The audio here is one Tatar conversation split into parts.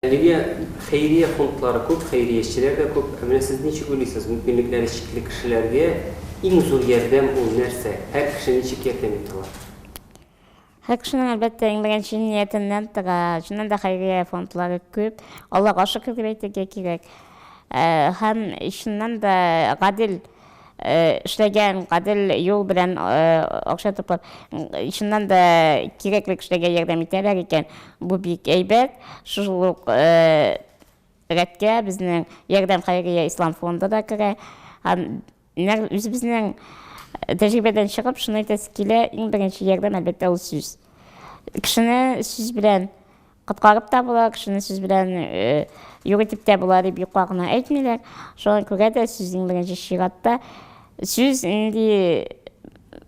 Әлеге хәйрия фондлары күп, хәйриячеләр дә күп. Менә сез ничек уйлыйсыз, мөмкинлекләре чикле кешеләргә иң зур ярдәм ул нәрсә? Һәр кеше ничек ярдәм итә ала? Һәр кешенең әлбәттә иң беренче ниятеннән тора. Шуннан да хәйрия фондлары күп. Аллага шөкер дип әйтергә кирәк. Һәм шуннан да гадел эшләгән, гадел юл белән акча туплап, шуннан да кирәкле кешеләргә ярдәм итәләр икән. Бу бик әйбәт. Шул ук рәткә безнең ярдәм хәйрия ислам фонды да керә. Һәм үзебезнең тәҗрибәдән чыгып, шуны әйтәсе килә, иң беренче ярдәм әлбәттә ул сүз. Кешене сүз белән коткарып та була, кешене сүз белән югытып та була дип юкка гына әйтмиләр. Шуңа күрә дә сүз иң беренче чиратта. Сүз инде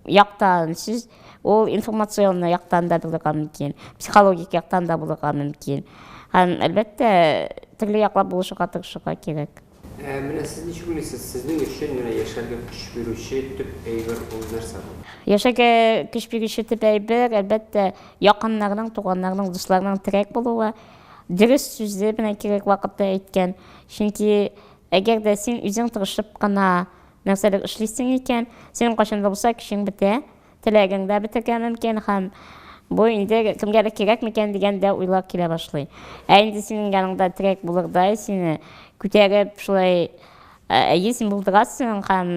яктан, сүз ул информационный яктан да булырга мөмкин, психологик яктан да булырга мөмкин. Һәм әлбәттә төрле яклап булышырга тырышырга кирәк. Менә сез ничек уйлыйсыз, сезнең өчен менә яшәргә көч бирүче төп әйбер ул нәрсә? Яшәргә көч бирүче төп әйбер әлбәттә якыннарның, туганнарның, дусларның терәк булуы, дөрес сүзле белән кирәк вакытта әйткән. Чөнки әгәр дә син үзең тырышып кына нәрсәләр эшлисең икән, синең кайчан да булса көчең бетә, теләгең дә бетәргә мөмкин һәм бу инде кемгәдер кирәк микән дигән дә уйлар килә башлый. Инде синең яныңда терәк булырдай, сине күтәреп шулай син булдырасың һәм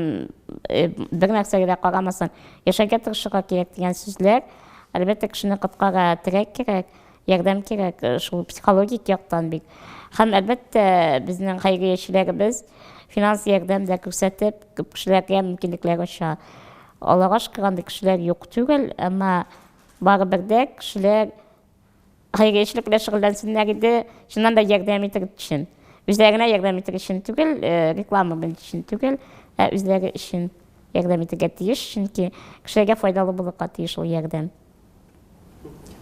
бер нәрсәгә дә карамасын, яшәргә тырышырга кирәк дигән сүзләр, әлбәттә кешене коткара, терәк кирәк, ярдәм кирәк, шул психологик яктан бик. Һәм әлбәттә безнең хәйриячеләребез финанс ярдәм дә күрсәтеп, күп кешеләргә мөмкинлекләр ача. Аллага шөкер, андый кешеләр юк түгел, әмма барыбер дә кешеләр хәйриячелек белән шөгыльләнсеннәр иде, шуннан да ярдәм итер өчен. Үзләренә ярдәм итер өчен түгел, реклама өчен түгел, үзләре өчен ярдәм итәргә тиеш, чөнки кешеләргә файдалы булырга тиеш ул ярдәм.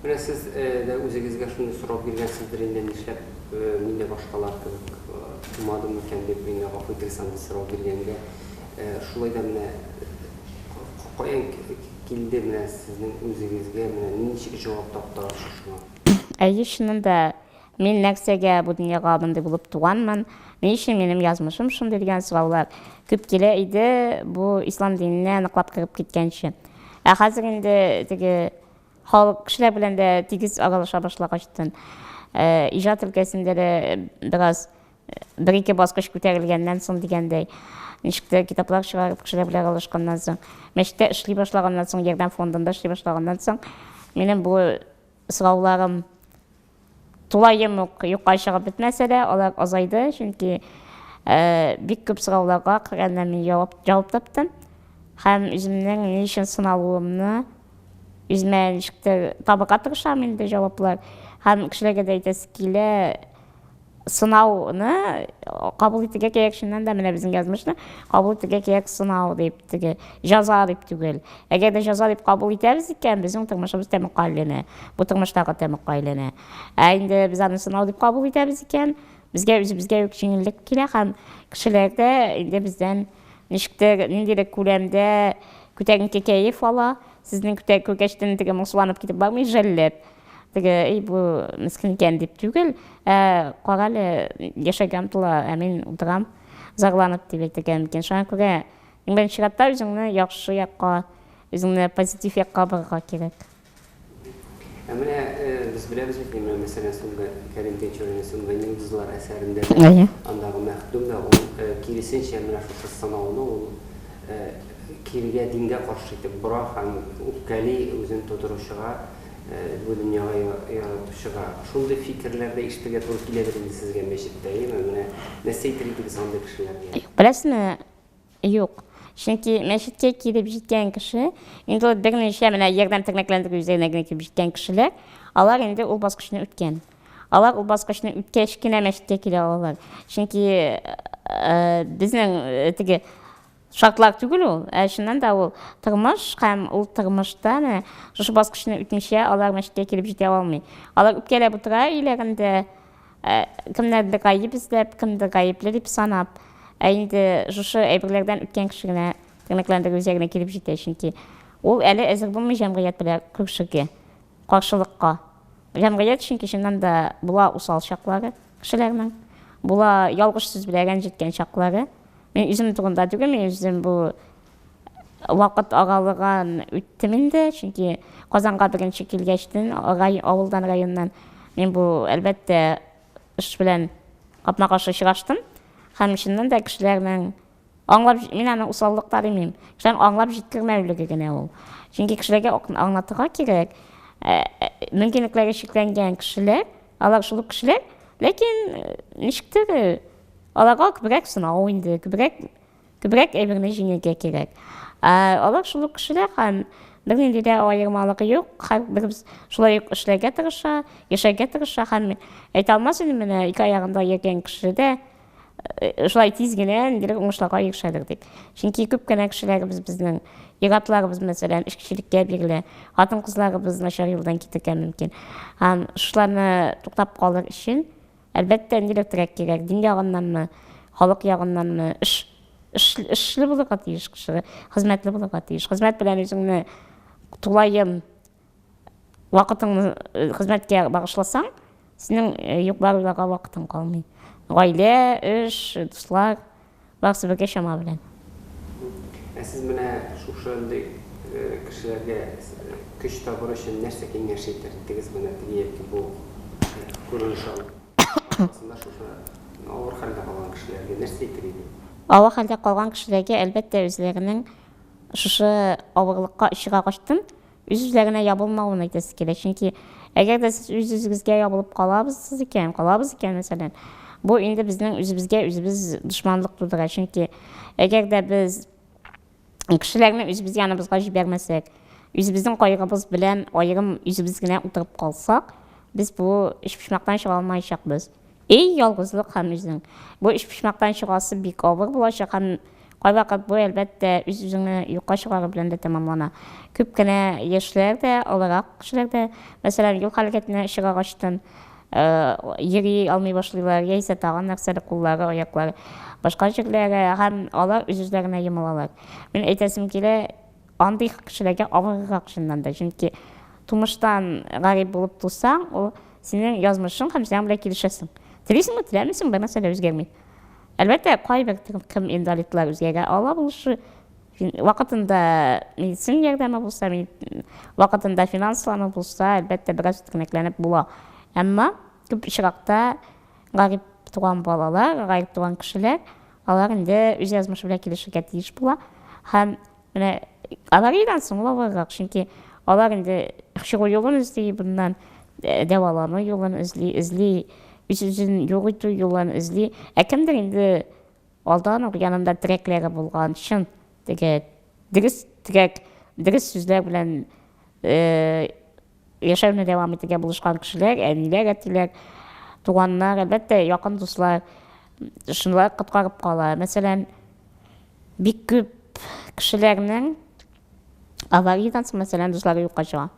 Менә сез дә үзегезгә шуны сорап биргәнсездер инде, нишләп мин дә башкалар кебек тумадым икән дип, мин дә гафу итәрсәң дип сорап биргәнгә, шулай да менә каян килде менә сезнең үзегезгә, менә ничек җавап таптыгыз шуңа? Әйе, шуннан да мин нәрсәгә бу дөньяга мондый булып туганмын, ни өчен минем язмышым шундый дигән сораулар күп килә иде, бу ислам диненә ныклап кереп киткәнче. Хәзер инде теге халык кешеләр белән дә тигез аралаша башлагачтан, иҗат өлкәсендә дә бераз бер-ике баскыч күтәрелгәннән соң дигәндәй, ничектер китаплар чыгарып кешеләр белән аралашканнан соң, мәчеттә эшли башлаганнан соң, ярдәм фондында эшли башлаганнан соң, минем бу сорауларым тулаем ук юкка чыгып бетмәсә дә, алар азайды, чөнки бик күп сорауларга караганда мин җавап таптым. Һәм үземнең ни өчен сыналуымны үземә ничектер табырга тырышам инде җаваплар. Һәм кешеләргә дә әйтәсе килә, сынауны кабул итәргә кирәк, шуннан да менә безнең язмышны кабул итәргә кирәк, сынау дип, теге җәза дип түгел. Әгәр дә җәза дип кабул итәбез икән, безнең тормышыбыз тәмәккә әйләнә, бу тормыштагы тәмәккә әйләнә. Инде без аны сынау дип кабул итәбез икән, безгә үзебезгә юк җиңеллек килә һәм кешеләр дә инде бездән ничектер ниндидер күләмдә күтәренке кәеф ала, сезнең күргәчтән теге моңсуланып китеп бармый, жәлләп. Теге бу мискин икән дип түгел, карале яшәргә омтыла, мин утырам, зарланып дип әйтергә мөмкин. Шуңа күрә иң беренче чиратта үзеңне яхшы якка, үзеңне позитив якка барырга кирәк. Менә без беләбез бит, мәсәлән, соңгы Кәрим Тинчуринның соңгы йолдызлар әсәрендә андагы мәхдүм да ул киресенчә менә шушы сынауны ул кирегә дингә каршы итеп бора һәм үпкәли үзен тудыручыга, бу дөньяга яратучыга. Шундый фикерләрдә ишетергә туры киләдер инде сезгә мәчеттә, менә нәрсә әйтер идегез андый кешеләргә? Беләсезме? Юк. Чөнки мәчеткә килеп җиткән кеше, инде ул берничә менә ярдәм тернәкләндерү үзәгенә килеп җиткән кешеләр, алар инде ул баскычны үткән. Алар ул баскычны үткәч кенә мәчеткә килә алалар. Чөнки безнең теге шартлар түгел ул, шуннан да ул тормыш һәм ул тормышта шушы баскычны үтмичә алар мәчеткә килеп җитә алмый. Алар үпкәләп утыра, өйләрендә кемнәрдер гаеп эзләп, кемдер гаепле дип санап, инде шушы әйберләрдән үткән кеше генә тернәкләндерү үзәгенә килеп җитә, чөнки ул әле әзер булмый җәмгыять белән күрешергә, каршылыкка. Җәмгыять чөнки шуннан да була усал чаклары. кешеләрнең. Була ялгыш сүз белән рәнҗеткән чаклары. Мен үзем турында түгел, мен үзем бу вакыт агалыган үттем инде, чөнки Казанга беренче килгәчтен, авылдан, районнан мен бу әлбәттә эш белән капма-каршы очраштым. Һәм чыннан да кешеләрнең аңлап, мен аның усаллыктары мин, кешеләр аңлап җиткермәүлеге генә ул. Чөнки кешеләргә аңлатырга кирәк. Мөмкинлекләре чикләнгән кешеләр, алар шул кешеләр, ләкин ничектер аларга күбрәк сынау инде, күбрәк әйберне җиңәргә кирәк. Алар шул кешеләр һәм бернинди дә аермалыгы юк, һәрберебез шулай ук эшләргә тырыша, яшәргә тырыша һәм әйтә алмас идем, менә ике аягында йөргән кешедә шулай тиз генә нидер уңышларга ирешәдер дип. Чөнки күп кенә кешеләребез безнең иратларыбыз, мәсәлән, эшкечелеккә бирелә, хатын-кызларыбыз начар юлдан китәргә мөмкин. Һәм шуларны туктап калыр өчен әлбәттә нидер кирәк, дин ягыннанмы, халык ягыннанмы, эшле булырга тиеш кеше, хезмәтле булырга тиеш. Хезмәт белән үзеңне тулайым вакытыңны хезмәткә багышласаң, синең юк-бар уйларга вакытың калмый. Гаилә, эш, дуслар, барысы бергә чама белән. Сез менә шушындый кешеләргә көч табыр өчен нәрсә киңәш итәрсез менә яки бу күренеш алып. Аслында шушы авыр хәлдә калган кешеләргә нәрсә әйтер идегез? Авыр хәлдә калган кешеләргә әлбәттә үзләренең шушы авырлыкка очрагачтын үзләренә ябылмавын әйтәсе кирәк. Чөнки әгәр дә сез үзегезгә ябылып калабыз икән, мәсәлән, бу инде безнең үзебез дошманлык тудыра. Чөнки әгәр дә без кешеләрне үзебез яныбызга җибәрмәсәк, үзебезнең кайгыбыз белән аерым үзебез генә утырып калсак, без бу ишпишмактан чыга алмаячакбыз. Ялгызлык һәм үзең. Бу ишпишмактан чыгасы бик авыр булачак һәм кайвакыт бу әлбәттә үзеңне юкка чыгару белән дә тәмамлана. Күп кенә яшьләр дә, аларак кешеләр дә, мәсәлән, юл хәрәкәтенә чыгачтан йөри алмый башлыйлар, яисә тагын нәрсәләр куллары, аяклары, башка җирләргә һәм алар үзләренә йомылалар. Мин әйтәсем килә, андый кешеләргә авыррак чыннан да, чөнки тумыштан гарип булып тусаң, ул синең язмышың һәм синең белән килешәсең. Телисеңме, теләмисең, бу мәсьәлә үзгәрми. Әлбәттә, кайбер инвалидлар үзгәргә ала булышы, вакытында медицина ярдәме булса, вакытында финанслану булса, әлбәттә бераз үтенекләнеп була. Әмма күп очракта гарип туган балалар, гарип туган кешеләр, алар инде үз язмышы белән килешергә тиеш була. Һәм менә алардан соң авыррак, чөнки алар инде чыгу юлын эзли, bundan дәвалану юлын эзли, үзен югыту юлын эзли. Кемдер инде алдан ук янында тирәкләре булган, чын теге дөрес сүзләр белән яшәүне дәвам итәргә булышкан кешеләр, әниләр, әтиләр, туганнар, әлбәттә, якын дуслар шунлар коткарып кала. Мәсәлән, бик күп кешеләрнең авариядан соң, мәсәлән, дуслары юкка чыга.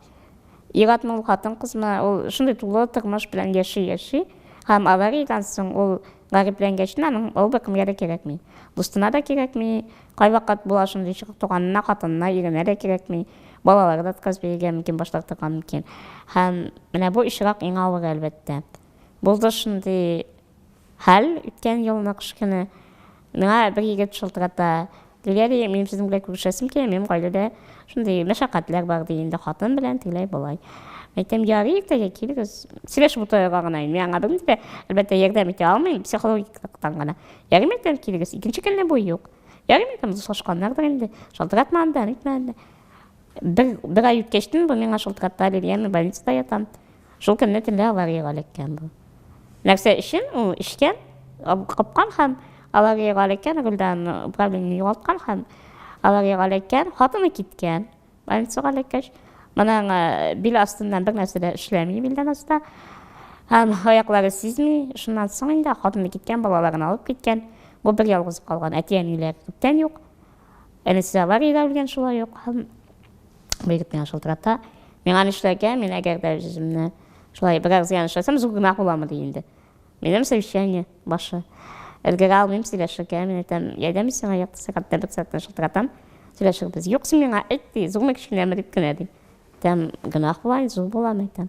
Ир-атны, хатын-кызмы, ул шундый тулы тормыш белән яши, һәм авариядан соң ул гарипләнгәчтен ул бер-кемгә дә кирәкми. Дустына да кирәкми, кайвакыт була шундый чыгып туганына, хатынына, иренә дә кирәкми. Балалары да отказ бирергә мөмкин, башлап мөмкин. Һәм менә бу ишрак иң авыр әлбәттә. Булды шундый хәл үткән елны кыш көне. Миңа бер егет шылтырата. Диләр, мин сезнең белән күрешәсем килә, минем гаиләдә шундый мәшәкатьләр бар ди, инде хатын белән тиләй булай. Әйтәм, ярый, иртәгә килегез. Сөйләшеп утырырга гына. Миңа бер дә әлбәттә ярдәм итә алмыйм, психологик гына. Ярый, әйтәм, килегез. Икенче көнне бу юк. Ярый, әйтәм, дуслашканнардыр инде. Шылтыратмады, әйтмәде. Бер ай үткәчтен бу миңа шылтыратты, дигән, больницада ятам. Шул көнне төнлә аварияга эләккән бу. Нәрсә өчен? Ул эшкән, капкан һәм аварияга эләккән, гөлдән управление югалткан һәм аварияга эләккән, хатыны киткән. Больницага эләккәч, моның бил астыннан бер нәрсә дә эшләми, билдән аста. Һәм аяклары сизми, шуннан соң инде хатыны киткән, балаларын алып киткән. Бу бер ялгыз калган, әти-әниләр күптән юк. Әнисе аварияда үлгән, шулай юк. Бегет миңа шылтырата. Миңа эшләргә, мин әгәр дә үземне шулай бераз зыян эшләсәм, зур гына буламы инде. Минем совещание башы. Элгәгә алмыйм сөйләшергә, мин әйтәм, ярдәм итсәң, аякты сәгатьтә бер сәгатьтән шылтыратам. Сөйләшербез. Юк, син миңа әйтте, зурмы кичкенәме дип кенә ди. Әйтәм, гөнаһ була, зур буламы әйтәм.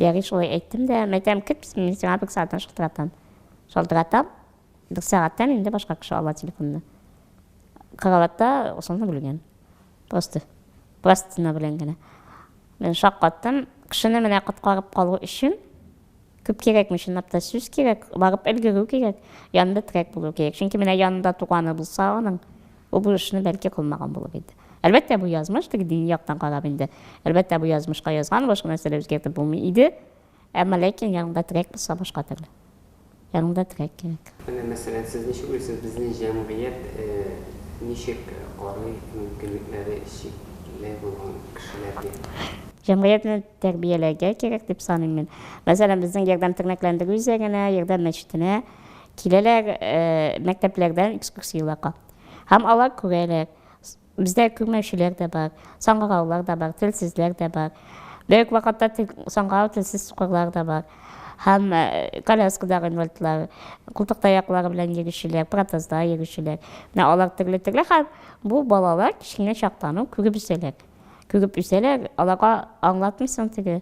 Яғи шулай әйттім дә, мәйтәм кет, мен сиңа 1 сағаттан шалтыратам, 1 сағаттан инде башка кеше ала телефонны. Караватта осоны билген. Просто пластина белән генә. Мен шаккаттым, кешене менә коткарып калу өчен күп кирәкме, чынлап та сүз кирәк, барып өлгерү кирәк, янында терәк булу кирәк. Чөнки менә янында туганы булса, аның бу эшне бәлки кылмаган булыр иде. Әлбәттә бу язмыш, дини яктан карап инде. Әлбәттә бу язмышка язган, башка нәрсәләр үзгәртеп булмый иде. Әмма ләкин янында терәк булса башка төрле. Янында терәк кирәк. Мәсәлән, сез ничек уйлыйсыз, безнең җәмгыять ничек карый мөмкинлекләре чикле булган кешеләргә? Җәмгыятьне тәрбияләргә кирәк дип саныйм мин. Мәсәлән, безнең ярдәм тернәкләндерү үзәгенә, ярдәм мәчетенә киләләр, мәктәпләрдән экскурсияларга. Һәм алар күрәләр. Бездә күрмәүчеләр дә бар, саңгыраулар да бар, телсезләр дә бар. Бөек вакытта саңгырау телсез сукырлар да бар. Һәм коляскадагы инвалидлар, култыктаяклары белән йөрүчеләр, протезда йөрүчеләр. Менә алар төрле һәм бу балалар кичкенә чактан күреп үсәләр. Күреп үсәләр, аларга аңлатмыйсың теге.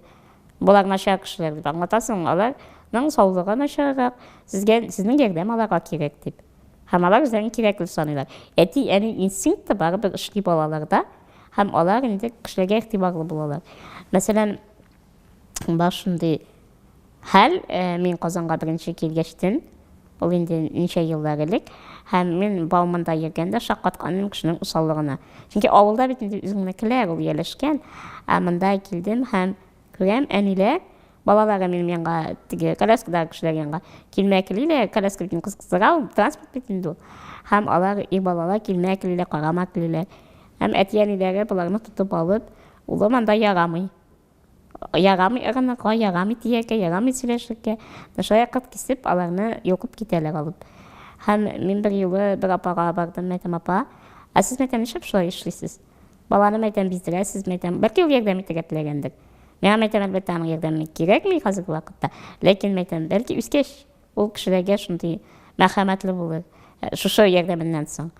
Булар начар кешеләр дип аңлатасың, аларның саулыгы начаррак, сезнең ярдәм аларга кирәк дип. Һәм алар үзләрен кирәкле саныйлар. Әти-әни инстинкты барыбер эшли балаларда, һәм алар инде кешеләргә игътибарлы булалар. Мәсәлән, бар шундый хәл, мин Казанга беренче килгәчтен, ул инде ничә еллар элек, һәм мин Бауманда йөргәндә шаккатканым кешенең усаллыгына. Чөнки авылда бит инде үзеңнекеләр ул яшәшкән, ә монда килдем һәм күрәм, әниләр балалары минем янга, теге коляскадагы кешеләр янга килмәкелиләр, коляска бит кызыгау, транспорт бит инде ул. Һәм алар балалар килмәкелиләр, карамакелиләр. Һәм әти-әниләре буларны тотып алып, улым анда ярамый. Ярамый ыргынырга, ярамый тияргә, ярамый сөйләшергә. Шулай кыт кисеп, аларны юкып китәләр алып. Һәм мин бер юлы бер апага бардым, әйтәм, апа, ә сез мәйтәм ничек шулай эшлисез? Баланы мәйтәм биздерәсез, мәйтәм, бәлки ул ярдәм итәргә теләгәндер. Мен мәйтәм, әлбәттә, аның ярдәме кирәкми хәзерге вакытта. Ләкин мәйтәм, бәлки үскәч ул кешеләргә шундый мәхәммәтле булыр. Шушы ярдәменнән соң.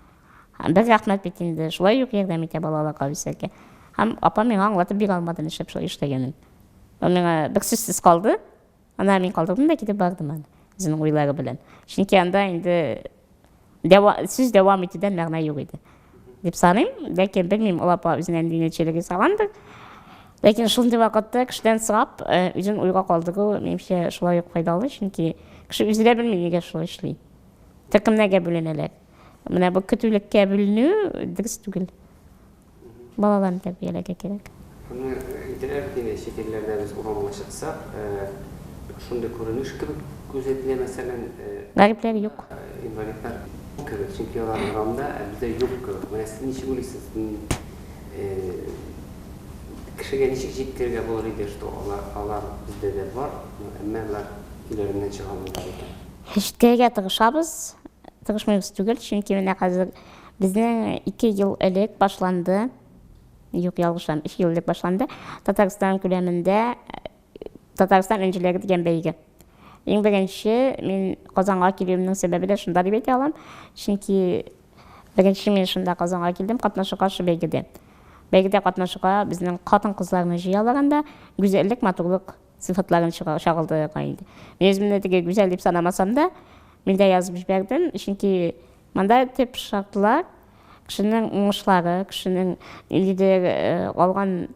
Бер рәхмәт бит инде, шулай ук ярдәм итә балаларга үсәргә. Һәм апа миңа аңлатып бирә алмады, нишләп шулай эшләгәнен. Ул миңа бер сүзсез калды. Ана мин калдырдым да китеп бардым аны, үзенең уйлары белән. Чөнки анда инде сүз дәвам итүдән мәгънә юк иде. Дип саныйм, ләкин белмим, ул апа үзенең динечелеге сагандыр. Ләкин шундый вакытта кешедән сорап, үзен уйга калдыру минемчә шулай ук файдалы, чөнки кеше үзе дә белми нигә шулай эшли. Тәкъимнәгә бүленәләр. Менә бу көтүлеккә бүленү дөрес түгел. Балаларны тәрбияләргә кирәк. Аны интернет дигән шикелләрдә без урамга чыксак, шундый күренеш кебек күзәтелә, мәсәлән, Гарипләр юк. Инвалидлар кебек, чөнки алар урамда, бездә юк кебек. Менә сез ничек уйлыйсыз? Кешегә ничек җиткергә булыр иде, что алар бездә дә бар, әмма алар үйләреннән чыга алмыйлар икән. Җиткергә тырышабыз, тырышмыйбыз түгел, чөнки менә хәзер безнең 2 ел элек башланды. Юк, ялгышам, 2 ел элек башланды. Татарстан күләмендә Татарстан энҗеләре дигән бәйге. Иң беренче мин Казанга килүемнең сәбәбе дә шунда дип әйтә алам. Чөнки беренче мин шунда Казанга килдем, катнашырга шу бәйгедә. Бәйгедә катнашырга безнең хатын-кызларны җыялар анда, гүзәллек, матурлык сыйфатларын чагылдырырга инде. Мин үземне теге гүзәл дип санамасам да, мин дә язып җибәрдем, чөнки монда тип шартлар кешенең уңышлары, кешенең инде алган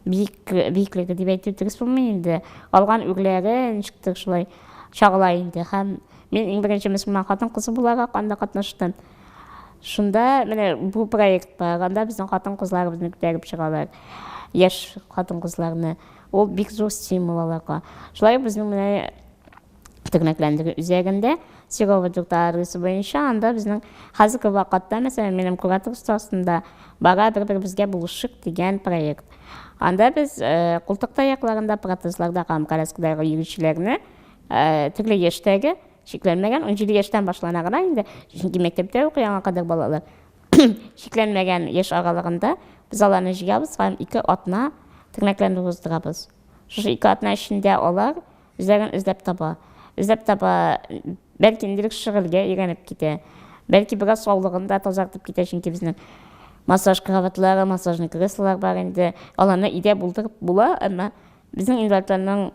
биеклеге дип әйтү дөрес булмый инде. Алган үрләре ничектер шулай чагыла инде. Һәм мин иң беренче мөселман хатын-кызы буларак анда катнаштым. Шунда менә бу проект бар. Анда безнең хатын-кызларыбызны күтәреп чыгалар. Яшь хатын-кызларны. Ул бик зур стимул аларга. Шулай безнең менә тернәкләндерү үзәгендә Серова адресы буенча анда безнең хәзерге вакытта, мәсәлән, минем куратор стасында бара бер безгә булышык дигән проект. Анда без култыктаякларында, протезларда һәм коляскадагы йөрүчеләрне төрле яшьтәге шикләнмәгән 17 яшьтән башлана гына инде, чөнки мәктәптә укыган кадәр балалар шикләнмәгән яшь аралыгында без аларны җыябыз һәм 2 атна тернәкләндерү уздырабыз. Шушы 2 атна эчендә алар үзләрен эзләп таба, бәлки инде шигырьгә өйрәнеп китә, бәлки бераз саулыгын да тазартып китә, чөнки безнең массаж кроватлары, массажный креслолар бар инде. Аларны идә булдырып була, әмма Біздің инвалидтарның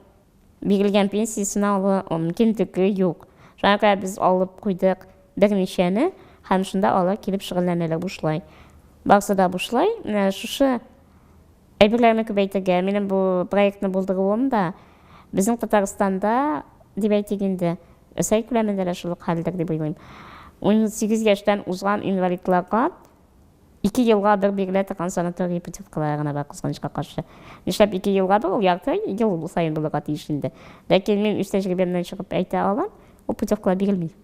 берілген пенсиясын алу мүмкіндігі жоқ. Жаңағы біз алып қойдық бірнешені, һәм шында алар келіп шұғылданылар бұшылай. Бақсы да бұшылай. Шушы әйбірлеріні көбейтіге, менің бұл проектіні болдыруым да, біздің Татарстанда деп әйтегенде, сай көлемінде шылық халдер деп ойлаймын. 18 яштан узған инвалидларға 2 жылға бір берілетін санаторий путевкаларына бар қызғанышқа қарсы. Нишләп 2 жылға бір, ол ярты жыл сайын болуға тиішінде. Ләкин мен үш тәжірибемнен шығып әйте алам, ол путевкалар берілмейді.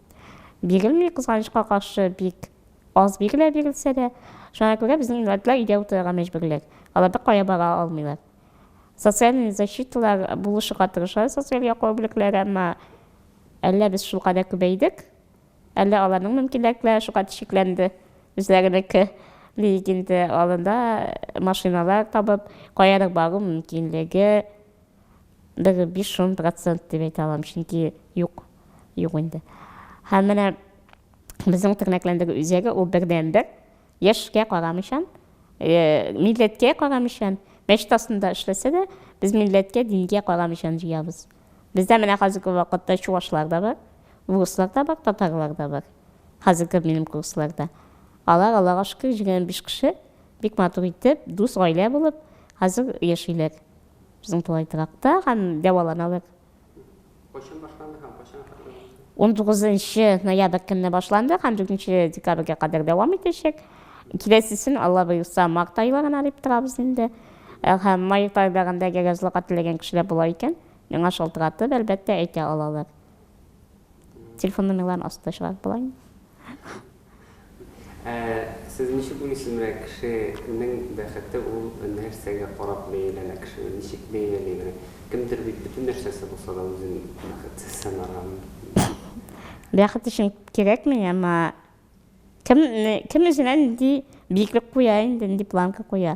Берілмей қызғанышқа қарсы бек аз берілсе де, жаңа көре біздің инвалидлар үйде отыруға мәжбүрлер. Алар бір қоя бара алмайлар. Социальный защиталар болушыға тырышады, социаль яқлау бүліклері, әмма әлі біз шулқада көбейдік. Әлі аларның мүмкіндіктері шуға тішікленді. Үзлерінікі легенді алында машиналар табып, қоядыр бару мүмкіндігі бір 5-10% деп айта алам. Шынки жоқ енді. Һәм менә біздің тірнәклендігі үзегі ол бірден бір ешке қарамышан, милләтке қарамышан, мәчет астында эшләсә дә, біз милләтке, динге қарамышан жиябыз. Бізде менә хәзерге вакытта чуашлар да бар, руслар да бар, татарлар да бар. Хәзерге минем курсларда. Аллаға шүкір жүрген 5 кеше бик матур итеп, дус гаилә булып, хәзер яшиләр. Безнең Тулайтыракта һәм дәваланалар. Кайчан башланды һәм кайчан хәтле? 19 ноябрь көнне башланды һәм 4 декабрьгә кадәр дәвам итәчәк. Киләсесен Алла буйса март айларына дип торабыз инде. Һәм март айларында гәзләгә теләгән кешеләр була икән, миңа шалтыратып әлбәттә әйтә алалар. Телефон номерларын астына чыгарып булайм. Siz nişik uysuz mürə kişinin bəxətti ol nərsəyə qarab beylənə kişinin nişik beylənə kimdir bütün nərsəsi olsa da özün bəxətti sənarım. Bəxət üçün kerekmi, amma kim üzünən biyiklік qoyayın, planka qoya.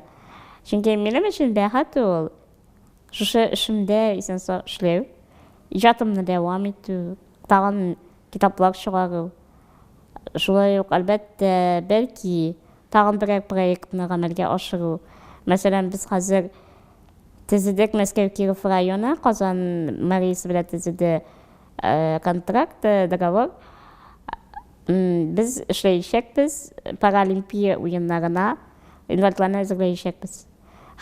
Çünki mənim üçün bəxət ol, şuşa işimdə isənsə işləv, icatımını devam etü, tağın kitaplar шығару. Шулай ук әлбәттә бәлки тагын бер проектны гамәлгә ашыру. Мәсәлән, без хәзер төзедек Мәскәү Киров районы, Казан мэриясе белән төзеде контракт, договор. Без эшләячәкбез Паралимпия уеннарына инвалидларны әзерләячәкбез.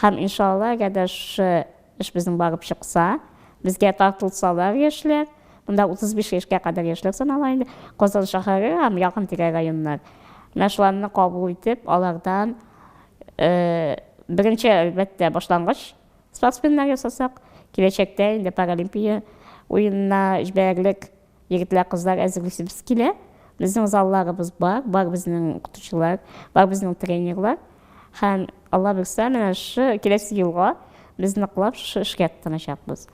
Һәм иншалла, әгәр эш безнең барып чыкса, безгә тартылсалар яшьләр, Бunda 35 яшькә кадәр яшьлек санала инде. Казан шәһәре һәм якын тирә районнар. Мәшәләрне кабул итеп, алардан беренче әлбәттә башлангыч спортсменнар ясасак, киләчәктә инде Паралимпия уенына җибәрлек егетләр, кызлар әзерлисебез килә. Безнең залларыбыз бар, безнең укытучылар, бар безнең тренерлар. Һәм Алла бирсә, менә шу киләсе елга без ныклап шу эшкә тотыначакбыз.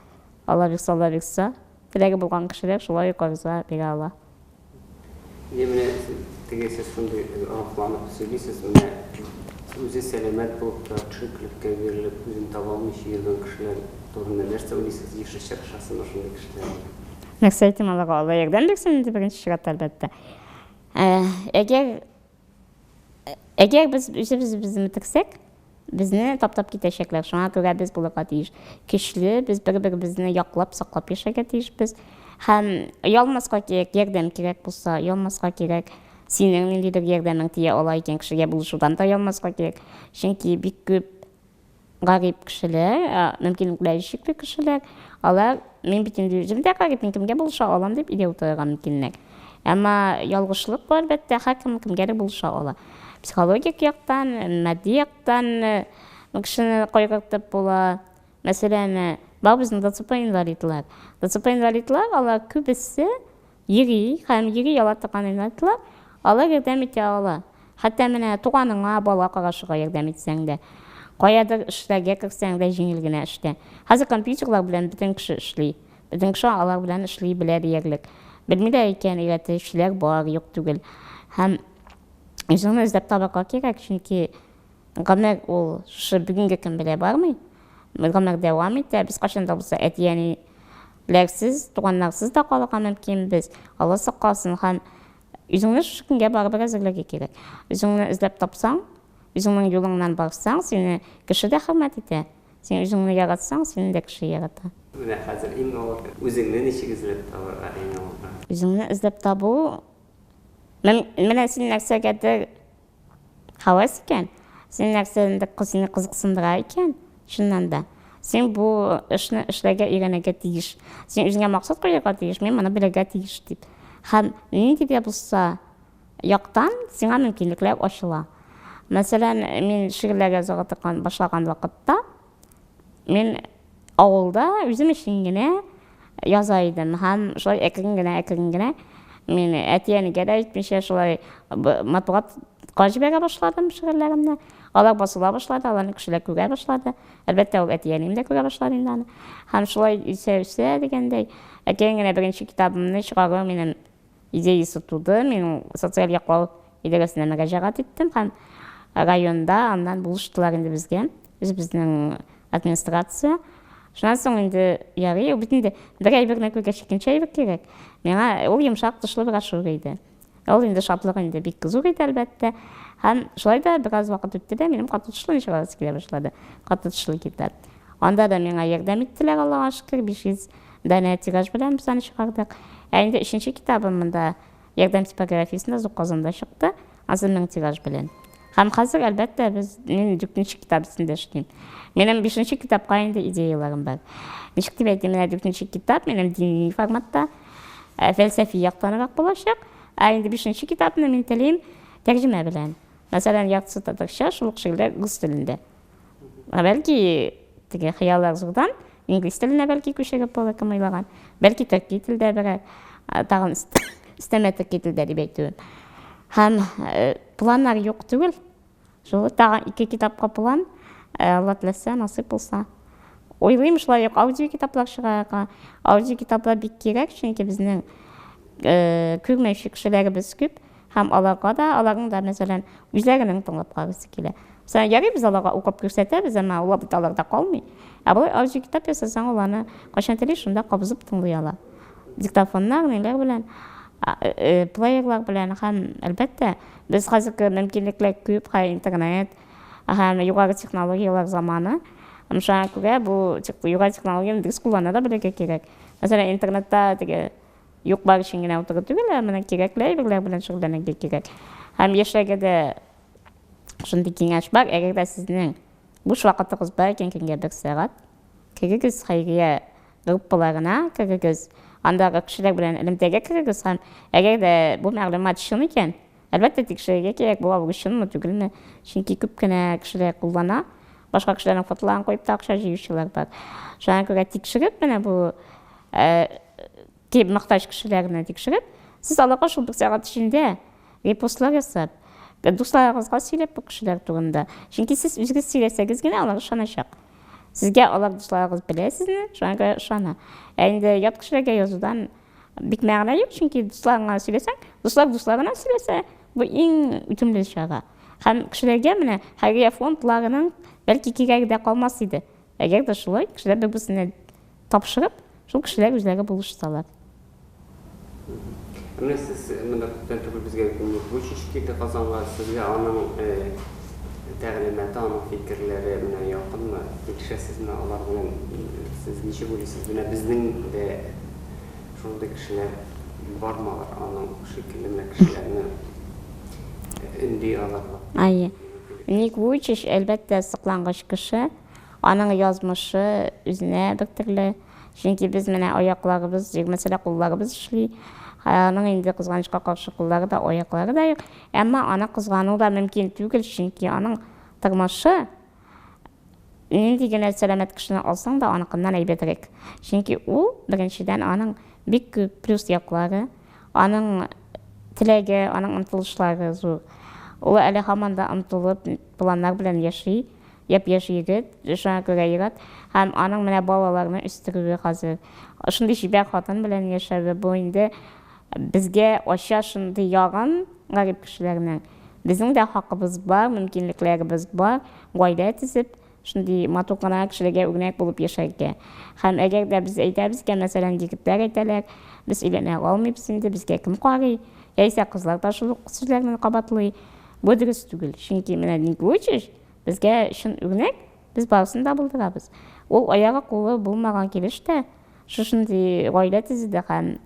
Алла бирсә, Теләге булган кешеләр шулай карыза бирә ала. Менә тегесе шундый акланып сөйлисез, менә үзе сәламәт булып, тырышчılıkка бирелеп, үзен таба алмыйча йөргән кешеләр турында нәрсә уйлыйсыз? Ешәчәк шахсын шундый кешеләр. Нәрсә әйтим аларга? Алла ярдәм бирсен инде беренче чиратта әлбәттә. Әгәр без үзебезне тексәк, безне таптап китәчәкләр. Шуңа күрә без булырга тиеш. Көчле, без бер-беребезне яклап, саклап яшәргә тиешбез. Һәм ялмаска кирәк, ярдәм кирәк булса, ялмаска кирәк. Синең ниндидер ярдәмең тия ала икән кешегә булышудан да ялмаска кирәк. Чөнки бик күп гарип кешеләр, мөмкинлекләре чикле кешеләр, алар мен бит инде үзем дә гарип, кемгә булыша алам дип идея утырган мөмкинлек. Әмма ялгышлык бар, әлбәттә, һәркем кемгә булыша ала. Психологик яктан, матди яктан кешене кайгыртып була. Мәсәлән, бар безнең ДЦП инвалидлар. ДЦП инвалидлар, алар күбесе йөри һәм йөри ала торган инвалидлар, алар ярдәм итә ала. Хәтта менә туганыңа, бала карашыга ярдәм итсәң дә, каядыр эшләргә кирсәң дә җиңел генә эштә. Хәзер компьютерлар белән бөтен кеше эшли. Бөтен кеше алар белән эшли белә диярлек. Белмә дә икән, өйрәтүчеләр бар, юк түгел. Һәм Үзеңне эзләп табарга кирәк, чөнки гомер ул шу бүгенге көн белә бармый. Гомер дәвам итә, без кашанда булса әтияни-ләрсез, туганнарсыз да калырга мөмкин без. Алла сакласын, һәм үзеңне шу көнгә барып әзерләргә кирәк. Үзеңне эзләп тапсаң, үзеңнең юлыңнан барсаң, сине кеше дә хөрмәт итә. Сен үзеңне яратсаң, сені де кіші ярата. Менә хәзер иң авыр үзеңне ничек эзләп табарга иң авыр. Үзеңне эзләп табу, менә син нәрсәгәдер хавас икән, син нәрсәдәндер сине кызыксындыра икән, чыннан да. Сен бу эшне эшләргә өйрәнергә тиеш. Сен үзеңә максат куярга тиеш, мен моны белергә тиеш дип. Һәм нинди дә булса яктан сиңа мөмкинлекләр ачыла. Мәсәлән, мин шигырьләр язарга башлаган вакытта, мен авылда үзем өчен генә яза идем. Һәм шулай әкрен генә мен әтиәнигә дә әйтмичә шулай матбугатка җибәрә башладым шигырьләремне. Алар басыла башлады, аларны кешеләр күрә башлады. Әлбәттә, ул әтиәнем дә күрә башлады инде аны. Һәм шулай үсә дигәндәй, әкрен генә беренче китабымны чыгару минем идеясы туды. Мин социаль яклау идарәсенә мөрәҗәгать иттем һәм районда аннан булыштылар инде безгә, безнең администрация. Шуннан соң инде ярый, ул бит инде бер әйберне күргәч икенче әйбер кирәк. Миңа ул йомшак тышлы брошюра иде. Ул инде шатлык инде бик зур иде әлбәттә. Һәм шулай да бераз вакыт үтте дә минем каты тышлы ничек килә башлады. Каты тышлы китап. Анда да миңа ярдәм иттеләр, Аллаһка шөкер, 500 данә тираж белән без аны чыгардык. Инде 3нче китабымда ярдәм типографиясендә зур Казанда чыкты, 1000 тираж белән. Һәм хәзер әлбәттә мин 4нче китап өстендә эшлим. Минем 5нче китапка инде идеяларым бар. Ничек дип әйтим, менә 4нче китап минем дини форматта, фәлсәфи яктанрак булачак. Инде 5нче китапны мин телим тәрҗемә белән. Мәсәлән, яртысы татарча, шул шигырьләр рус телендә. Бәлки теге хыяллар зурдан инглиз теленә бәлки күчереп булыр кем уйлаган. Бәлки төрки телдә берәр тагын өстәмә төрки телдә дип әйтү. Һәм планнар юк түгел. Шул тагын 2 китапка план, Алла теләсә, насыйп булса. Уйлыйм шулай ук аудио китаплар чыгарга. Аудио китаплар бик кирәк, чөнки безнең күрмәүче кешеләребез күп. Һәм аларга да, аларның да мәсәлән үзләренең тыңлап карыысы килә. Мәсәлән, ярый без аларга укып күрсәтәбез, әмма улар бит аларда калмый. Бу аудио китап ясасаң, уларны кайчан теле шунда кабызып тыңлый ала. Диктофоннар, ниләр белән, плеерлар белән һәм әлбәттә без хәзерге мөмкинлекләр күп, интернет, һәм югары технологиялар заманы. Шуңа күрә бу югары технологияны дөрес куллана да белергә кирәк. Мәсәлән, интернетта теге юк бар өчен генә утырып түгел, менә кирәкле әйберләр белән шөгыльләнергә кирәк. Һәм яшьләргә дә шундый киңәш бар, әгәр дә сезнең буш вакытыгыз бар икән, көнгә 1 сәгать, кирегез хәйрия группаларына, кирегез андагы кешеләр белән элемтәгә кирегез һәм әгәр дә бу мәгълүмат чын икән, әлбәттә тикшерергә кирәк, бу чынмы түгелме? Чөнки күп кенә кешеләр куллана, башка кешеләрнең фотоларын куеп та акча җыючылар бар. Шуңа күрә тикшереп, менә бу мохтаҗ кешеләрне тикшереп, сез аларга шул 1 сәгать эчендә репостлар ясап, дусларыгызга сөйләп бу кешеләр турында. Чөнки сез үзегез сөйләсәгез генә алар ышаначак. Сезгә алар дусларыгыз белә сезне, шуңа күрә ышана. Инде ят кешеләргә язудан бик мәгънә юк, чөнки дусларыңа сөйләсәң, дусларына сөйләсә, бу иң үтемле чара. Һәм кешеләргә менә хәйрия фондларының бәлки кирәге дә калмас иде. Әгәр дә шулай кешеләр бер-берсенә тапшырып, шул кешеләр үзләре булышсалар. Менә сез монда түгел безгә бу шикелле Казанга сезгә аның тәгълиматы, аның фикерләре менә якынмы? Тикшерсезме алар белән сез ничек уйлыйсыз? Менә безнең дә шундый кешеләр бармы аның шикелле кешеләрне инди аларга? Ай. Ник Вуйчич әлбәттә саклангыч кеше, аның язмышы үзенә бер төрле. Чөнки без менә аякларыбыз, мәсәлән, кулларыбыз эшли. Аның инде кызганычка каршы куллары да, аяклары да юк. Әмма аны кызгану да мөмкин түгел, чөнки аның тормышы нинди генә сәламәт кешене алсаң да аныкыннан әйбәтрәк. Чөнки ул беренчедән аның бик күп плюс яклары, аның теләге, аның омтылышлары зур. Ул әле һаман да омтылып, планнар белән яши, япь-яшь егет, шуңа күрә егет, һәм аның менә балаларны үстерүе хәзер. Шундый җибәр хатын белән яшәве бу инде безгә ача шундый ягын гарип кешеләрнең. Безнең дә хакыбыз бар, мөмкинлекләребез бар, гаилә төзеп, шундый матур гына кешеләргә үрнәк булып яшәргә. Һәм әгәр дә без әйтәбез икән, мәсәлән, егетләр әйтәләр, без өйләнә алмыйбыз инде, безгә кем карый? Яисә кызлар да шул сүзләрне кабатлый. Бу дөрес түгел. Чөнки менә Ник Вуйчич безгә чын үрнәк, Biz barысын да булдырабыз. Ул аягы кулы булмаган килештә шушындый гаилә төзеде һәм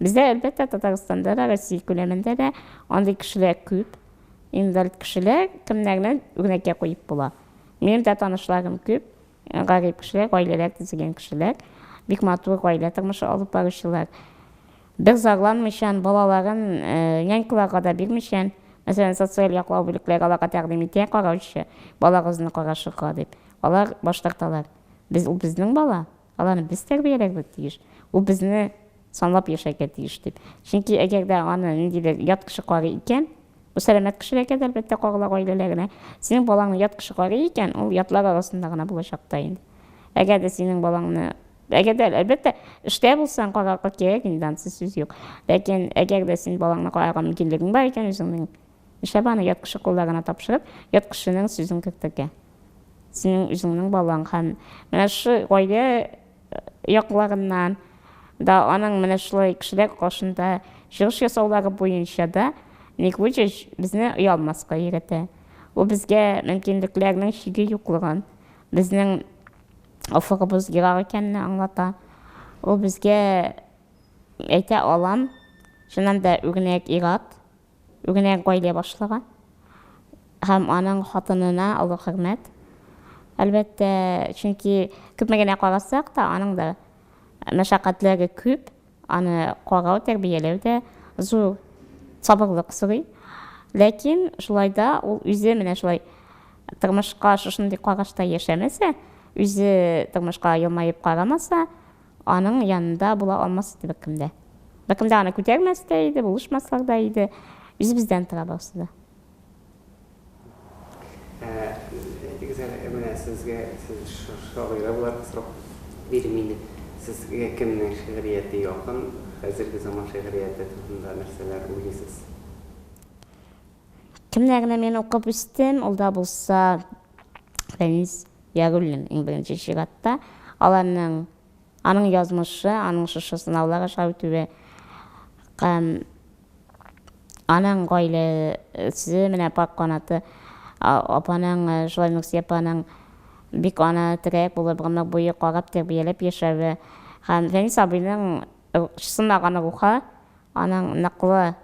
бездә әлбәттә Татарстанда да, Россия күләмендә дә андый кешеләр күп. Инвалид кешеләр кемнәрне үрнәккә куеп була. Минем дә танышларым күп, гарип кешеләр, гаиләләр төзегән кешеләр, бик матур гаилә тормышы алып баручылар. Бер зарланмыйчан, балаларын нянькаларга да бирмичән, мәсәлән, социаль яклау бүлекләре аларга тәкъдим итә караучы, балагызны карашырга дип. Алар баш тарталар. Ул безнең бала, аларны без тәрбияләргә тиеш. Ул безне санлап яшәргә тиеш дип. Чөнки әгәр дә аны ниндидер ят кеше карый икән, бу сәламәт кешеләргә дә әлбәттә карыйлар гаиләләренә. Синең балаңны ят кеше карый икән, ул ятлар арасында гына булачак та инде. Әгәр дә синең балаңны әгәр дә әлбәттә эштә булсаң карарга кирәк, инде ансыз сүз юк. Ләкин әгәр дә син балаңны карарга мөмкинлегең бар икән, үзеңнең эшләп аны ят кеше кулларына тапшырып, ят кешенең сүзен кертергә. Синең үзеңнең балаң һәм менә шу гаилә якларыннан да аның менә шулай кешеләр каршында чыгыш ясаулары буенча да Ник Вуйчич безне оялмаска өйрәтә. Ул безгә мөмкинлекләрнең чиге юклыгын, безнең офыгыбыз ерак икәнне аңлата. Ул безгә әйтә алам, шуннан да үрнәк ират, үрнәк гаилә башлыгы һәм аның хатынына олы хөрмәт. Әлбәттә, чөнки күпмәгенә карасак та, аның да мәшәкатьләре күп, аны карау, тәрбияләү дә зур сабырлык сорый. Ләкин шулай да ул үзе менә шулай тормышка шушындый карашта яшәмәсә, үзе тормышка елмаеп карамаса, аның янында була алмас иде беркемдә. Беркемдә аны күтәрмәс тә иде, булышмаслар да иде. Үзебездән тора барсы да. Менә сезгә шагыйрә буларак сорап бирмине. Сезгә кемнең шигърияте якын, хәзерге заман шигърияте турында нәрсәләр уйлыйсыз? Кемнәрне мин укып үстем, ул да булса Фәнис Ягуллин иң беренче чиратта. Аның язмышы, аның шушы сынауларга шаһитүе, аның гаиләсе менә пак канаты, апаның, шулай Нурсия апаның бик аны терәк булып, гомер буе карап тәрбияләп яшәве һәм Фәнис абыйның сынаган руха, аның ныклы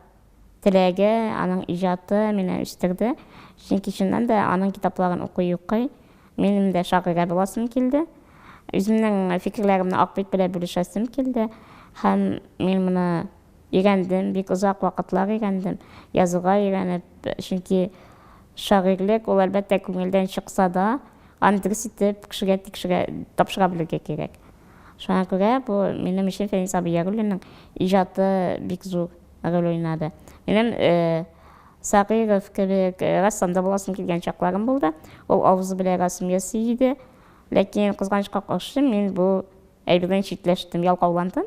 теләге, аның иҗаты мине үстерде. Чөнки шуннан да аның китапларын укый, минем дә шагыйрә буласым килде. Үземнең фикерләремне акбит белән бүлешәсем килде һәм мин моны өйрәндем, бик озак вакытлар өйрәндем. Язуга өйрәнеп, чөнки шагыйрьлек ул әлбәттә күңелдән чыкса да, аны дөрес итеп кешегә тапшыра белергә кирәк. Шуңа күрә бу минем өчен Фәнис абый Ягуллинның иҗаты бик зур роль уйнады. Минем Сагыйров кебек рассамда буласым килгән чакларым булды. Ул авызы белән рәсем ясый иде. Ләкин кызганычка каршы мин бу әйбердән читләштем, ялкауландым.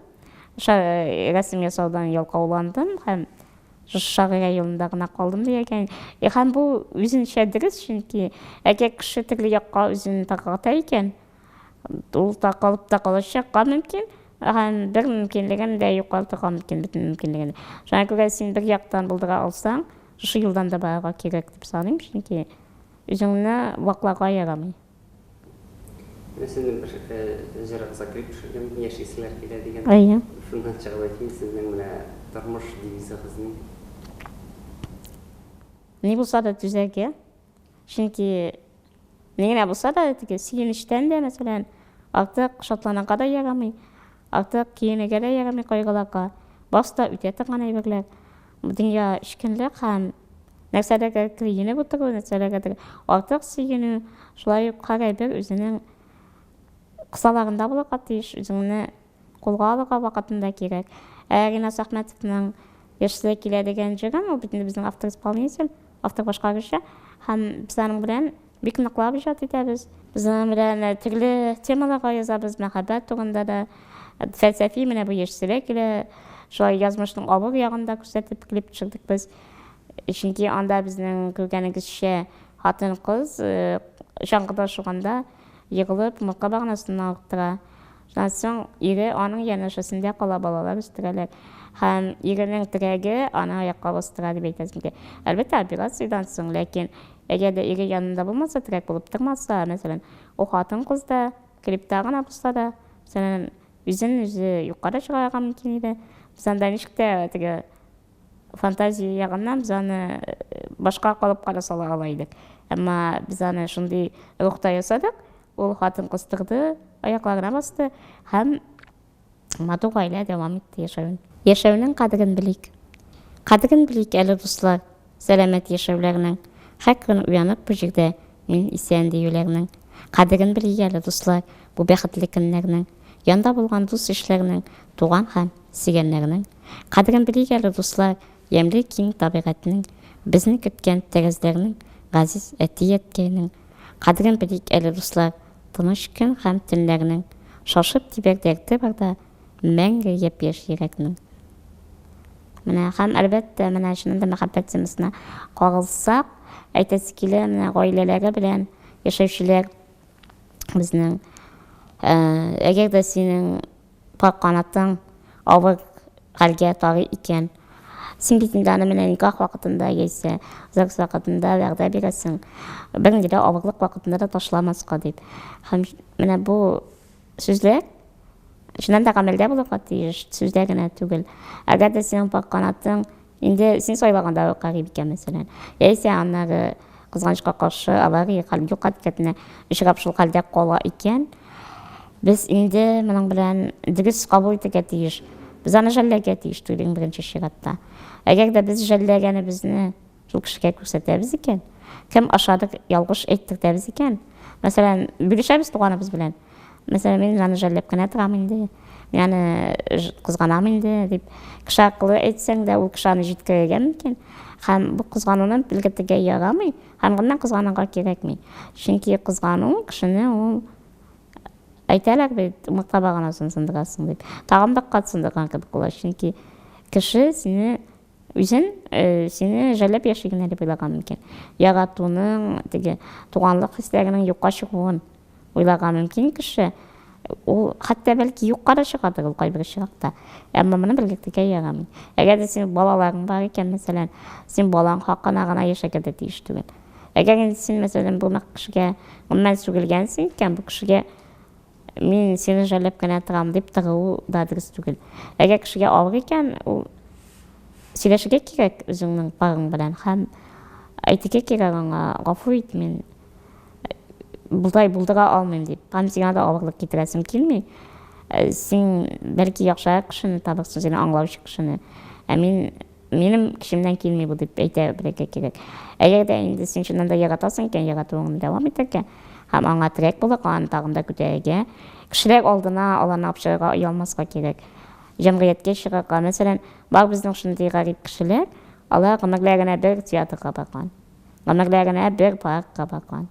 Рәсем ясаудан ялкауландым һәм шагыйрә юлында гына калдым дигән. Һәм бу үзенчә дөрес, чөнки әгәр кеше төрле якка үзен тарта икән, ул калып та калачакка мөмкин. Һәм бер мөмкинлеген дә юкалтырга мөмкин, бөтен мөмкинлеген. Шуңа күрә син бер яктан булдыра алсаң, шушы юлдан да барырга кирәк дип саныйм, чөнки үзеңне вакларга ярамый. Синең бер җырыгызга клип төшергән яшисләр килә дигән. Шуннан чыгып әйтим, сезнең менә тормыш девизыгызны. Ни булса да түзәргә. Чөнки нигә булса да сөенечтән дә, мәсәлән, артык шатланырга да ярамый. Артык киенергә дә ярамый кайгыларга. Баста үтә торган әйберләр. Бу дөнья ишкенлек һәм нәрсәләргә киенеп утыру, нәрсәләргә артык сөенү, шулай ук һәр әйбер үзенең кысаларында булырга тиеш, үзеңне кулга алырга вакытында кирәк. Ринас Әхмәтовның яшьләр килә дигән җырын, ул бит безнең автор-исполнитель, автор башкаручы һәм без аның белән бик ныклап иҗат итәбез. Без аның белән төрле темаларга язабыз, мәхәббәт турында да, фәлсәфи менә бу яшьләр килә, шулай язмышның авыр ягында күрсәтеп клип төшердек без. Чөнки анда безнең күргәнегезчә хатын-кыз чаңгыда шуганда егылып, мылка баганасына арттыра. Шуннан соң ире аның янәшәсендә кала, балалар үстерәләр. Һәм иренең терәге аны аякка бастыра дип әйтәсем килә. Әлбәттә, операциядән соң, ләкин эгерде эре янында болмаса, тирек болуп турмаса, маселен, о хатын кыз да кирип тагына булса да, маселен, үзүн өзү юкары чыгарга мүмкүн иде. Биз анда ничекте тиги фантазия ягынан биз аны башка калып караса алайлык. Әмма биз аны шундый рухта ясадык, ул хатын кыз тырды, аякларына басты һәм матур гаилә дәвам итте яшәвен. Яшәүнең кадерен билик. Кадерен билик әле дуслар, сәламәт яшәүләрнең. Һәр көн уянып бу җирдә мин исән диюләрнең. Кадерен билик әле дуслар, бу бәхетле көннәрнең. Янда булган дус ишләрнең, туган һәм сөйгәннәрнең. Кадерен билик әле дуслар, ямьле киң табигатьнең, безне көткән тәрәзләрнең, газиз әтияткәнең. Кадерен билик әле дуслар, тыныч көн һәм төннәрнең. Шашып тибәр дәрте барда, мәңге япь-яшь йөрәкнең. Менә һәм әлбәттә менә шунда мәхәббәт темасына кагылсак, әйтәсе килә, менә гаиләләре белән яшәүчеләр безнең әгәр дә синең пак канатың авыр хәлгә тарый икән, син бит инде аны менә никах вакытында яисә ЗАГС вакытында вәгъдә бирәсең, бернинди дә авырлык вакытында да ташламаска дип. Һәм менә бу сүзләр шуннан да гамәлдә булырга тиеш, сүздә генә түгел. Әгәр дә синең пак канатың инде син сайлаганда карый икән, мәсәлән, яисә аннары кызганычка каршы авария хәлгә очрап шул хәлдә кала икән, без инде моның белән дөрес кабул итәргә тиеш. Без аны жәлләргә тиеш түгел беренче чиратта. Әгәр дә без жәлләгәнебезне шул кешегә күрсәтәбез икән, кем ашадык ялгыш әйттердебез икән, мәсәлән, бүлешәбез туганыбыз белән. Мәсәлән, мин аны жәлләп кенә торам инде, мин аны кызганам инде дип, кеше аркылы әйтсәң дә, ул кеше аны җиткерергә мөмкин. Һәм бу кызгануны белгертергә ярамый, һәм гыннан кызганырга кирәкми. Чөнки кызгану кешене ул әйтәләр бит, умыртка баганасын сындырасың дип. Тагын да катсындырган кебек була. Чөнки кеше сине үзен сине жәлләп яшигән дип уйлаган мөмкин. Яратуның, теге туганлык хисләренең юкка чыгуын уйлаган мөмкин кеше. Ул хәтта бәлки юкка чыгадыр ул кайбер чиракта. Әмма моны белгертергә ярамый. Әгәр дә син балаларың бар икән, мәсәлән, син балаң хакына гына яшәргә дә тиеш түгел. Әгәр син, мәсәлән, бу кешегә гомумән сүгелгәнсең икән, бу кешегә мин сине жәлләп кенә торам дип тору да дөрес түгел. Әгәр кешегә авыр икән, ул сөйләшергә кирәк үзеңнең парың белән һәм әйтергә кирәк аңа, гафу ит, мин булдай булдыра алмыйм дип. Һәм сиңа да авырлык китерәсем килми. Син бәлки яхшы кешене табырсың, сине аңлаучы кешене. Минем кешемдән килми бу дип әйтә белергә кирәк. Әгәр дә инде син шуннан да яратасың икән, яратуыңны дәвам итәргә һәм аңа терәк булырга, аны тагын да күтәрергә, кешеләр алдына аларны апшырырга оялмаска кирәк. Җәмгыятькә чыгарга, мәсәлән, бар безнең шундый гарип кешеләр, алар гомерләренә бер театрга барган, гомерләренә бер паркка барган,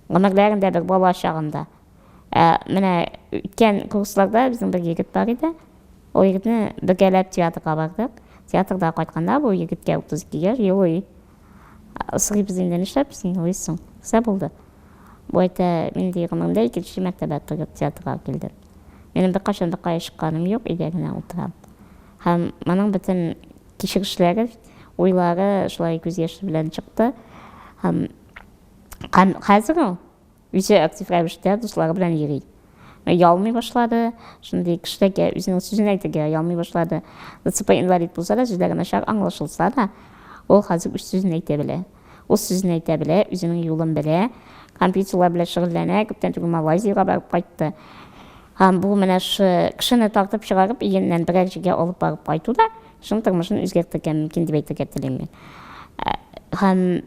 гомерләрендә бер бала чагында. Менә үткән курсларда безнең бер егет бар иде. Ул егетне бергәләп театрга бардык. Театрда кайтканда бу егеткә 32 яшь, елый. Сыгып инде нишләп син уйсың? Сә булды. Бу әйтә, мин дигәнемдә икенче мәртәбә театрга килдем. Минем бер кашан да кайышканым юк, өйдә генә утырам. Һәм моның бөтен кичерешләре, уйлары шулай күз яше белән чыкты. Һәм хәзер үзе актив рәвештә дуслары белән йөри. Ялмый башлады, шундый кешеләргә үзенең сүзен әйтергә ялмый башлады. ДЦП инвалид булса да, сүзләре начар аңлашылса да, ул хәзер үз сүзен әйтә белә. Ул сүзен әйтә белә, үзенең юлын белә, компьютерлар белән шөгыльләнә, күптән түгел Малайзиягә барып кайтты. Һәм бу менә шу кешене тартып чыгарып, иеннән берәр җиргә алып барып кайтуда, шуның тормышын үзгәртергә мөмкин дип әйтергә телим. Һәм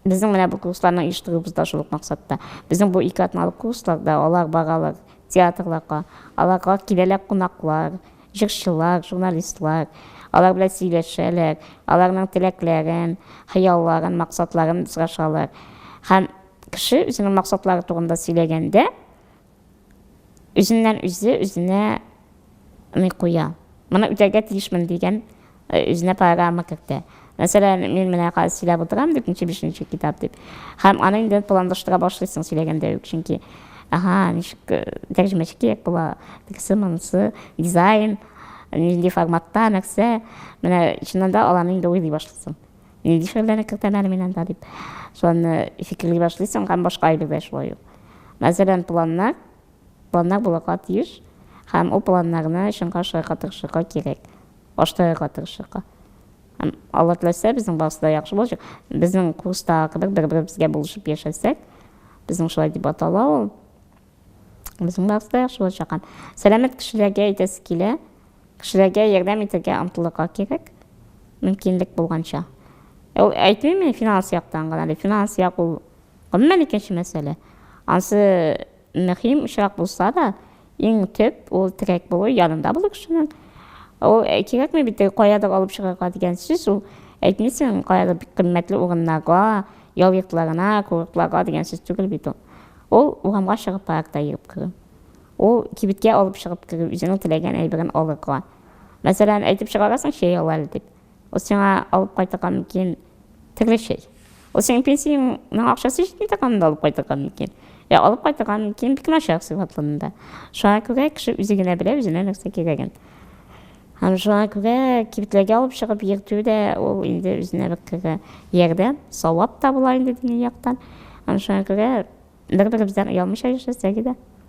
безнең менә бу курсларны оештырубыз да шул максатта. Безнең бу 2 атналы курсларда алар баралар театрларга, аларга киләләр кунаклар, җырчылар, журналистлар, алар белән сөйләшәләр, аларның теләкләрен, хыялларын, максатларын сорашалар. Һәм кеше үзенең максатлары турында сөйләгәндә, үзеннән үзенә ни куя. Моны үтәргә тиешмен дигән үзенә программа кертә. Мәсәлән, мин менә хәзер сөйләп утырам, 4-5 китап дип. Һәм аны инде планлаштыра башлыйсың сөйләгәндә үк, чөнки ничек тәрҗемәче кирәк була, монысы, дизайн, нинди форматта, нәрсә, менә чыннан да аларны инде уйлый башлыйсың. не дишерлерне кертәләр менен да дип. Шуны фикерлей башлыйсың, һәм башка әйберләр шулай ук. Мәсәлән, планнар булырга тиеш, һәм ул планнарны чынга ашырга тырышырга кирәк. Баштырырга тырышырга. Алла теләсә, безнең барысы яхшы булачак. Безнең курста бер-беребезгә булышып яшәсәк, безнең шулай дип атала ул. Безнең барысы яхшы булачак. Сәламәт кешеләргә әйтәсе килә, кешеләргә ярдәм итәргә омтылырга кирәк, мөмкинлек булганча. Ул әйтмим, финанс яктан гына. Финанс як ул гомумән икенче мәсьәлә. Ансы мөһим очрак булса да, иң төп ул терәк булу, янында булу кешенең. Ул кирәкме бит каядыр алып чыгарга дигән сүз, ул әйтмисең, каядыр бик кыйммәтле урыннарга, ял йортларына, курортларга дигән сүз түгел бит ул. Ул урамга чыгып паркта йөреп керү. Ул кибеткә алып чыгып керү, үзенең теләгән әйберен алырга. Мәсәлән, әйтеп чыгарасың чәй ал әле дип. Ул сиңа алып кайтырга мөмкин төрле чәй. Ул синең пенсияңнең акчасы җитми торганда алып кайтырга мөмкин. Алып кайтырга мөмкин бик начар сыйфатлында. Шуңа күрә кеше үзе генә белә, үзенә нәрсә кирәген. Һәм шуңа күрә кибетләргә алып чыгып йөртү дә ул инде үзенә бер ярдәм, савап та була инде дини яктан. Һәм шуңа күрә бер-беребездән оялмыйча яшәсәк иде.